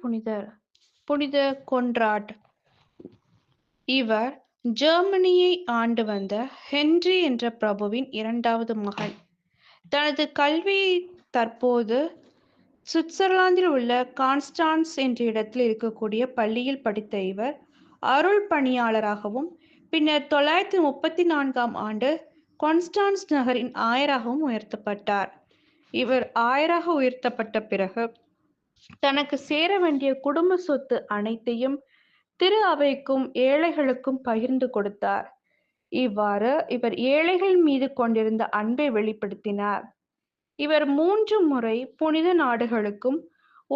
புனிதர் புனித கொன்ராட். இவர் ஜெர்மனியை ஆண்டு வந்த ஹென்றி என்ற பிரபுவின் இரண்டாவது மகன். தனது கல்வியை தற்போது சுவிட்சர்லாந்தில் உள்ள கான்ஸ்டான்ஸ் என்ற இடத்தில் இருக்கக்கூடிய பள்ளியில் படித்த இவர் அருள் பணியாளராகவும் பின்னர் 934ஆம் ஆண்டு கான்ஸ்டான்ஸ் நகரின் ஆயராகவும் உயர்த்தப்பட்டார். இவர் ஆயராக உயர்த்தப்பட்ட பிறகு தனக்கு சேர வேண்டிய குடும்ப சொத்து அனைத்தையும் திரு அவைக்கும் ஏழைகளுக்கும் பகிர்ந்து கொடுத்தார். இவ்வாறு இவர் ஏழைகள் மீது கொண்டிருந்த அன்பை வெளிப்படுத்தினார். இவர் 3 முறை புனித நாடுகளுக்கும்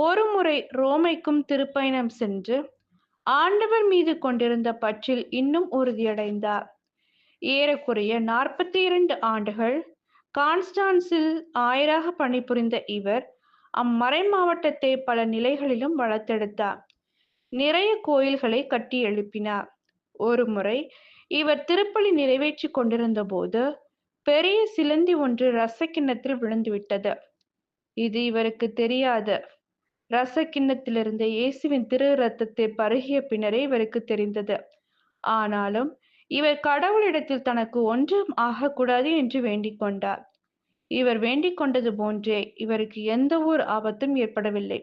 1 முறை ரோமைக்கும் திருப்பயணம் சென்று ஆண்டவர் மீது கொண்டிருந்த பற்றில் இன்னும் உறுதியடைந்தார். ஏறக்குறைய 42 ஆண்டுகள் கான்ஸ்டான்ஸில் ஆயராக பணிபுரிந்த இவர் அம்மறை மாவட்டத்தை பல நிலைகளிலும் வளர்த்தெடுத்தார். நிறைய கோயில்களை கட்டி எழுப்பினார். ஒரு முறை இவர் திருப்பலி நிறைவேற்றி கொண்டிருந்த போது பெரிய சிலந்தி ஒன்று இரச கிண்ணத்தில் விழுந்துவிட்டது. இது இவருக்கு தெரியாது. இரச கிண்ணத்திலிருந்த இயேசுவின் திரு இரத்தத்தை பருகிய பின்னரே இவருக்கு தெரிந்தது. ஆனாலும் இவர் கடவுளிடத்தில் தனக்கு ஒன்றும் ஆகக்கூடாது என்று வேண்டிக் கொண்டார். இவர் வேண்டிக் கொண்டது போன்றே இவருக்கு எந்த ஒரு ஆபத்தும் ஏற்படவில்லை.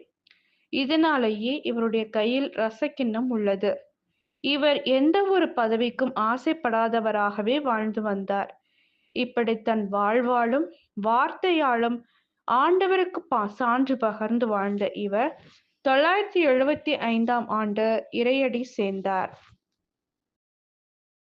இதனாலேயே இவருடைய கையில் இரசக்கிண்ணம் உள்ளது. இவர் எந்த ஒரு பதவிக்கும் ஆசைப்படாதவராகவே வாழ்ந்து வந்தார். இப்படி தன் வாழ்வாலும் வார்த்தையாலும் ஆண்டவருக்கு சான்று பகர்ந்து வாழ்ந்த இவர் 975ஆம் ஆண்டு இறையடி சேர்ந்தார்.